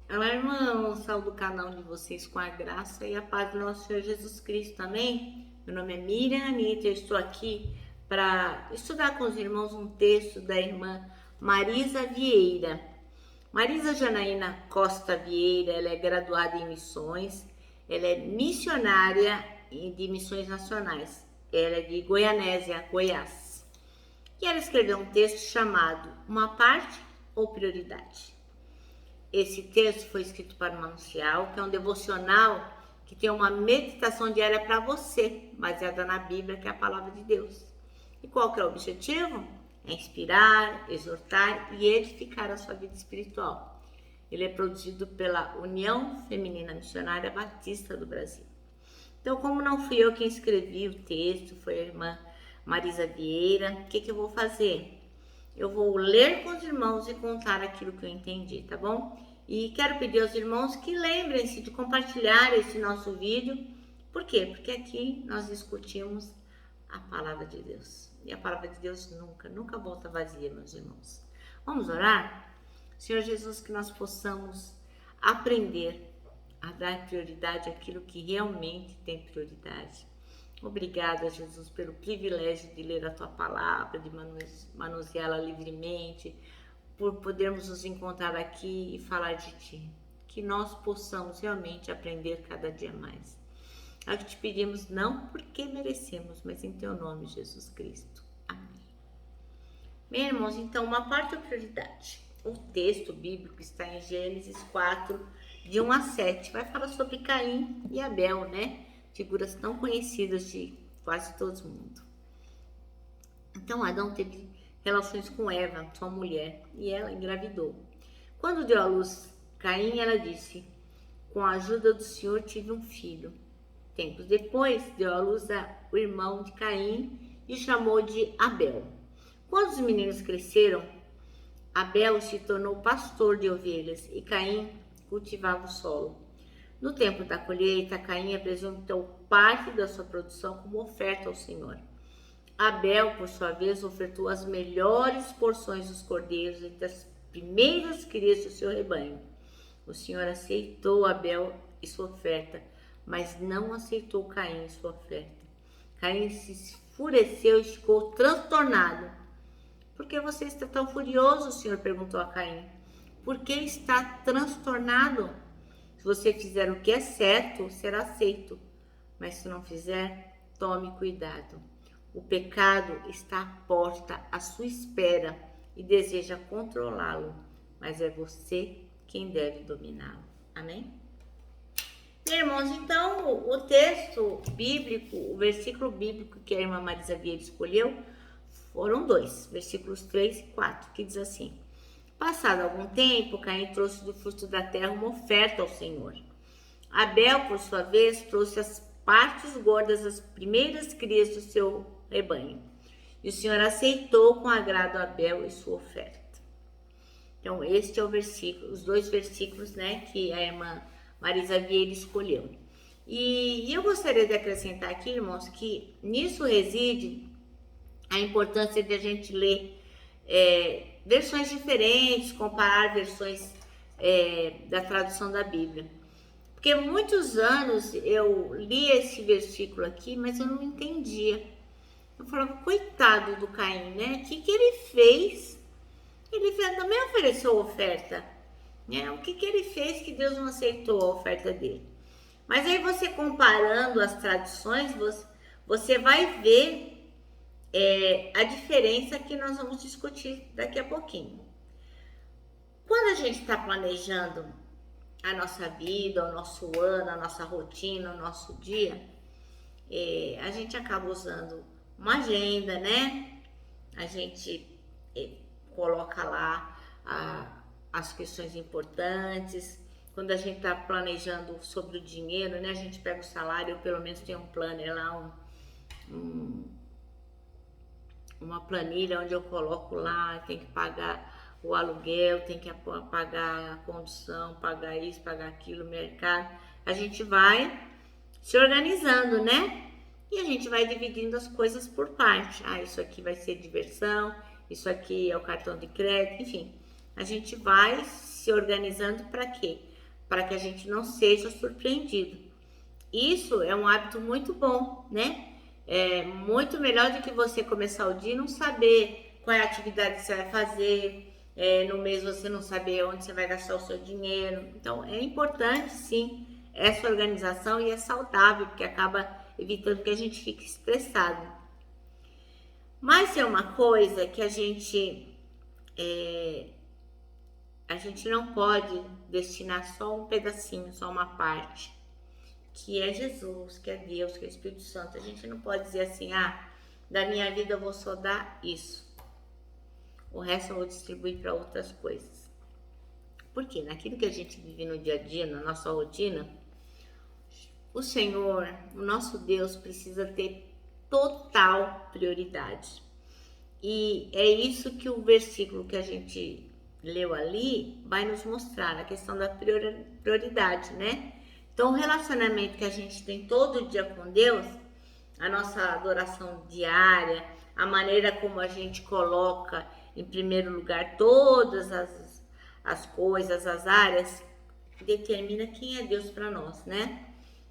Olá, irmãos, saúdo o canal de vocês com a graça e a paz do nosso Senhor Jesus Cristo, amém? Meu nome é Miriam Anitta, eu estou aqui para estudar com os irmãos um texto da irmã Marisa Vieira. Marisa Janaína Costa Vieira, ela é graduada em missões, ela é missionária de missões nacionais, ela é de Goianésia, Goiás. E ela escreveu um texto chamado Uma Parte ou Prioridade. Esse texto foi escrito para o Manuncial, que é um devocional que tem uma meditação diária para você, baseada na Bíblia, que é a palavra de Deus. E qual que é o objetivo? É inspirar, exortar e edificar a sua vida espiritual. Ele é produzido pela União Feminina Missionária Batista do Brasil. Então, como não fui eu quem escrevi o texto, foi a irmã Marisa Vieira, o que eu vou fazer? Eu vou ler com os irmãos e contar aquilo que eu entendi, tá bom? E quero pedir aos irmãos que lembrem-se de compartilhar esse nosso vídeo. Por quê? Porque aqui nós discutimos a palavra de Deus. E a palavra de Deus nunca volta vazia, meus irmãos. Vamos orar? Senhor Jesus, que nós possamos aprender a dar prioridade àquilo que realmente tem prioridade. Obrigada, Jesus, pelo privilégio de ler a Tua palavra, de manuseá-la livremente, por podermos nos encontrar aqui e falar de Ti. Que nós possamos realmente aprender cada dia mais. É o que te pedimos, não porque merecemos, mas em Teu nome, Jesus Cristo. Amém. Meus irmãos, então, uma parte da prioridade. O texto bíblico está em Gênesis 4, de 1 a 7. Vai falar sobre Caim e Abel, né? Figuras tão conhecidas de quase todo mundo. Então Adão teve relações com Eva, sua mulher, e ela engravidou. Quando deu à luz Caim, ela disse: com a ajuda do Senhor tive um filho. Tempos depois, deu à luz o irmão de Caim e chamou de Abel. Quando os meninos cresceram, Abel se tornou pastor de ovelhas e Caim cultivava o solo. No tempo da colheita, Caim apresentou parte da sua produção como oferta ao Senhor. Abel, por sua vez, ofertou as melhores porções dos cordeiros entre as primeiras crias do seu rebanho. O Senhor aceitou Abel e sua oferta, mas não aceitou Caim e sua oferta. Caim se enfureceu e ficou transtornado. Por que você está tão furioso? O Senhor perguntou a Caim. Por que está transtornado? Se você fizer o que é certo, será aceito. Mas se não fizer, tome cuidado. O pecado está à porta, à sua espera, e deseja controlá-lo. Mas é você quem deve dominá-lo. Amém? Irmãos, então, o texto bíblico, o versículo bíblico que a irmã Marisa Vieira escolheu, foram dois, versículos 3 e 4, que diz assim: passado algum tempo, Caim trouxe do fruto da terra uma oferta ao Senhor. Abel, por sua vez, trouxe as partes gordas das primeiras crias do seu rebanho. E o Senhor aceitou com agrado Abel e sua oferta. Então, este é o versículo, os dois versículos, né, que a irmã Marisa Vieira escolheu. E eu gostaria de acrescentar aqui, irmãos, que nisso reside a importância de a gente ler versões diferentes, comparar versões da tradução da Bíblia. Porque muitos anos eu li esse versículo aqui, mas eu não entendia. Eu falava, coitado do Caim, né? O que ele fez? Ele também ofereceu oferta, né? O que ele fez que Deus não aceitou a oferta dele? Mas aí você comparando as traduções, você vai ver a diferença que nós vamos discutir daqui a pouquinho. Quando a gente está planejando a nossa vida, o nosso ano, a nossa rotina, o nosso dia, a gente acaba usando uma agenda, né? A gente coloca lá as questões importantes. Quando a gente está planejando sobre o dinheiro, né? A gente pega o salário, eu pelo menos tenho um planner lá, uma planilha onde eu coloco lá, tem que pagar o aluguel, tem que pagar a condução, pagar isso, pagar aquilo, mercado. A gente vai se organizando, né? E a gente vai dividindo as coisas por parte. Isso aqui vai ser diversão, isso aqui é o cartão de crédito, enfim. A gente vai se organizando para quê? para que a gente não seja surpreendido. Isso é um hábito muito bom, né? É muito melhor do que você começar o dia e não saber qual é a atividade que você vai fazer, no mês você não saber onde você vai gastar o seu dinheiro. Então, é importante, sim, essa organização e é saudável, porque acaba evitando que a gente fique estressado. Mas é uma coisa que a gente não pode destinar só um pedacinho, só uma parte, que é Jesus, que é Deus, que é o Espírito Santo. A gente não pode dizer assim, da minha vida eu vou só dar isso, o resto eu vou distribuir para outras coisas. Porque naquilo que a gente vive no dia a dia, na nossa rotina, o Senhor, o nosso Deus, precisa ter total prioridade. E é isso que o versículo que a gente leu ali vai nos mostrar, a questão da prioridade, né? Então, o relacionamento que a gente tem todo dia com Deus, a nossa adoração diária, a maneira como a gente coloca em primeiro lugar todas as coisas, as áreas, determina quem é Deus para nós, né?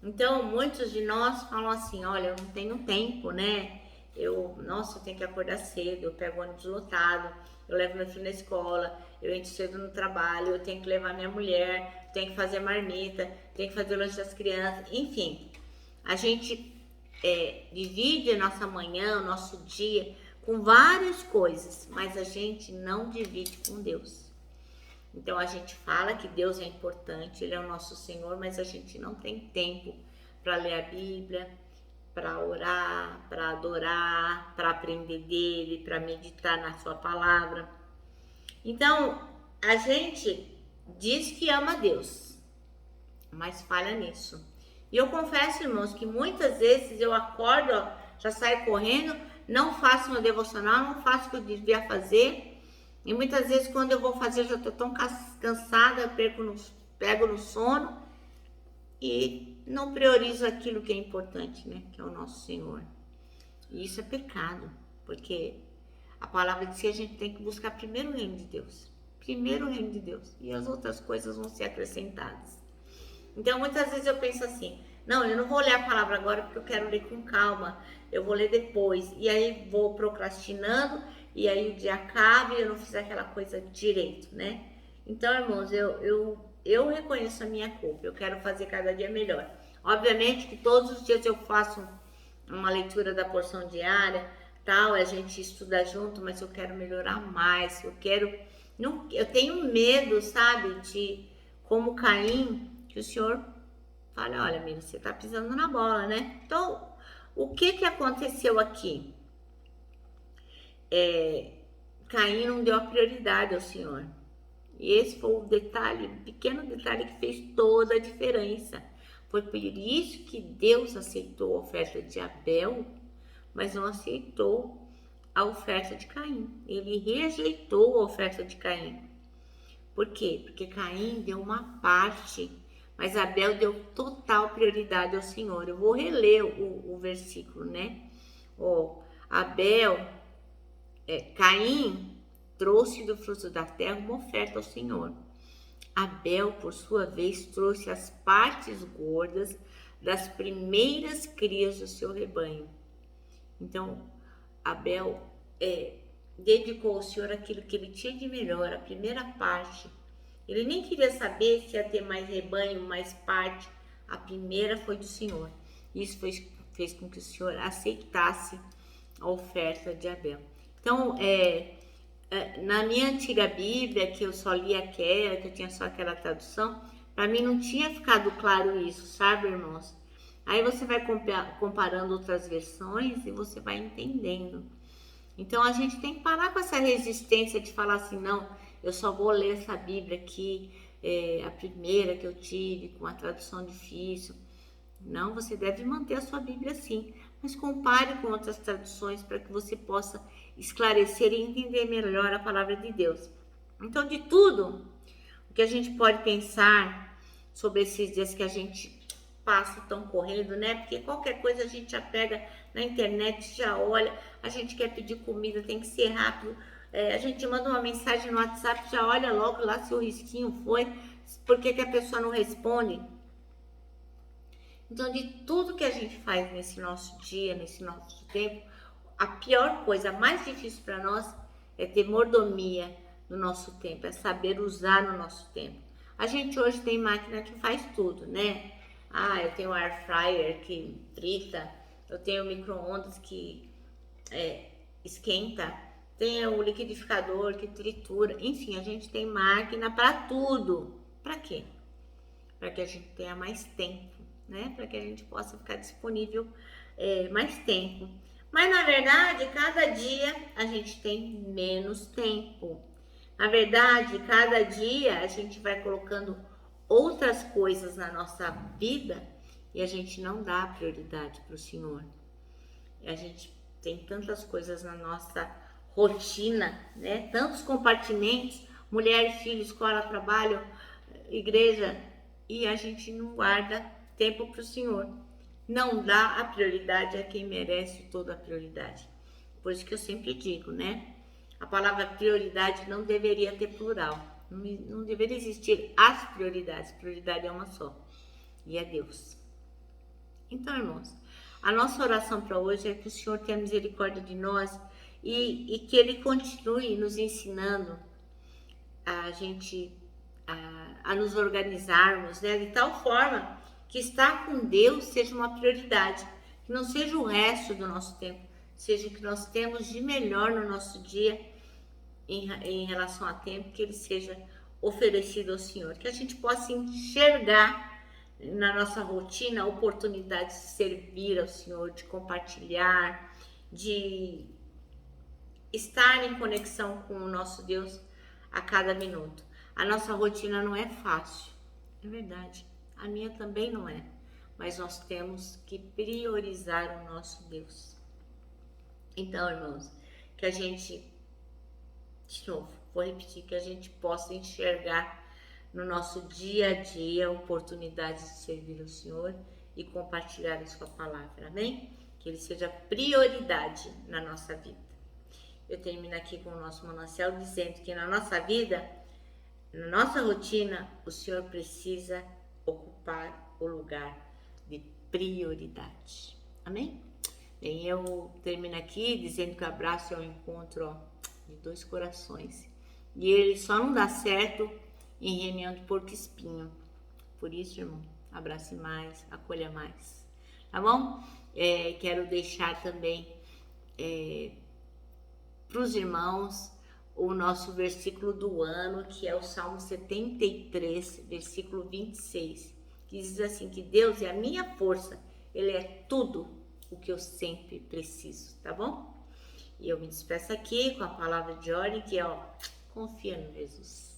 Então, muitos de nós falam assim, olha, eu não tenho tempo, né? Eu tenho que acordar cedo, eu pego ônibus lotado, eu levo meu filho na escola, eu entro cedo no trabalho, eu tenho que levar minha mulher, tenho que fazer marmita, tenho que fazer o lanche das crianças, enfim. A gente divide a nossa manhã, o nosso dia com várias coisas, mas a gente não divide com Deus. Então a gente fala que Deus é importante, Ele é o nosso Senhor, mas a gente não tem tempo para ler a Bíblia, para orar, para adorar, para aprender dele, para meditar na sua palavra. Então, a gente diz que ama Deus, mas falha nisso. E eu confesso, irmãos, que muitas vezes eu acordo, já saio correndo, não faço meu devocional, não faço o que eu devia fazer. E muitas vezes quando eu vou fazer, eu já estou tão cansada, pego no sono e não priorizo aquilo que é importante, né? Que é o nosso Senhor. E isso é pecado, porque a palavra diz que a gente tem que buscar primeiro o reino de Deus. Primeiro o reino de Deus. E as outras coisas vão ser acrescentadas. Então, muitas vezes eu penso assim, não, eu não vou ler a palavra agora porque eu quero ler com calma. Eu vou ler depois. E aí vou procrastinando, e aí o dia acaba e eu não fiz aquela coisa direito, né? Então, irmãos, eu reconheço a minha culpa. Eu quero fazer cada dia melhor. Obviamente que todos os dias eu faço uma leitura da porção diária, tal, a gente estuda junto, mas eu quero melhorar mais. Eu tenho medo, sabe, de como Caim, que o Senhor fala, olha, amigo, você tá pisando na bola, né? Então, o que aconteceu aqui? Caim não deu a prioridade ao Senhor. E esse foi o detalhe, um pequeno detalhe que fez toda a diferença. Foi por isso que Deus aceitou a oferta de Abel, mas não aceitou a oferta de Caim. Ele rejeitou a oferta de Caim. Por quê? Porque Caim deu uma parte, mas Abel deu total prioridade ao Senhor. Eu vou reler o versículo, né? Caim trouxe do fruto da terra uma oferta ao Senhor. Abel, por sua vez, trouxe as partes gordas das primeiras crias do seu rebanho. Então, Abel dedicou ao Senhor aquilo que ele tinha de melhor, a primeira parte. Ele nem queria saber se ia ter mais rebanho, mais parte. A primeira foi do Senhor. Isso fez com que o Senhor aceitasse a oferta de Abel. Então, na minha antiga Bíblia, que eu só li aquela, que eu tinha só aquela tradução, para mim não tinha ficado claro isso, sabe, irmãos? Aí você vai comparando outras versões e você vai entendendo. Então, a gente tem que parar com essa resistência de falar assim, não, eu só vou ler essa Bíblia aqui, a primeira que eu tive, com a tradução difícil. Não, você deve manter a sua Bíblia sim, mas compare com outras traduções para que você possa esclarecer e entender melhor a palavra de Deus. Então, de tudo o que a gente pode pensar sobre esses dias que a gente passa tão correndo, né? Porque qualquer coisa a gente já pega na internet, já olha, a gente quer pedir comida, tem que ser rápido. A gente manda uma mensagem no WhatsApp, já olha logo lá se o risquinho foi, por que a pessoa não responde? Então, de tudo que a gente faz nesse nosso dia, nesse nosso tempo, a pior coisa, a mais difícil para nós é ter mordomia no nosso tempo, é saber usar no nosso tempo. A gente hoje tem máquina que faz tudo, né? Eu tenho air fryer que frita, eu tenho micro-ondas que esquenta, tem o liquidificador que tritura, enfim, a gente tem máquina para tudo. Para quê? Para que a gente tenha mais tempo, né? Para que a gente possa ficar disponível mais tempo. Mas na verdade, cada dia a gente tem menos tempo. Na verdade, cada dia a gente vai colocando outras coisas na nossa vida e a gente não dá prioridade para o Senhor. A gente tem tantas coisas na nossa rotina, né? Tantos compartimentos, mulher, filho, escola, trabalho, igreja, e a gente não guarda tempo para o Senhor. Não dá a prioridade a quem merece toda a prioridade. Por isso que eu sempre digo, né? A palavra prioridade não deveria ter plural. Não deveria existir as prioridades. Prioridade é uma só. E é Deus. Então, irmãos, a nossa oração para hoje é que o Senhor tenha misericórdia de nós e que Ele continue nos ensinando a gente a nos organizarmos, né? De tal forma que estar com Deus seja uma prioridade, que não seja o resto do nosso tempo, seja o que nós temos de melhor no nosso dia em relação a tempo, que ele seja oferecido ao Senhor, que a gente possa enxergar na nossa rotina a oportunidade de servir ao Senhor, de compartilhar, de estar em conexão com o nosso Deus a cada minuto. A nossa rotina não é fácil, é verdade. A minha também não é, mas nós temos que priorizar o nosso Deus. Então, irmãos, que a gente, de novo, vou repetir, que a gente possa enxergar no nosso dia a dia oportunidades de servir ao Senhor e compartilhar a sua palavra, amém? Que ele seja prioridade na nossa vida. Eu termino aqui com o nosso manancial dizendo que na nossa vida, na nossa rotina, o Senhor precisa ocupar o lugar de prioridade. Amém? Bem, eu termino aqui dizendo que o abraço é o encontro de dois corações. E ele só não dá certo em reunião de porco-espinho. Por isso, irmão, abrace mais, acolha mais. Tá bom? Quero deixar também para os irmãos o nosso versículo do ano, que é o Salmo 73, versículo 26, que diz assim, que Deus é a minha força, Ele é tudo o que eu sempre preciso, tá bom? E eu me despeço aqui com a palavra de ordem, que é, confia no Jesus.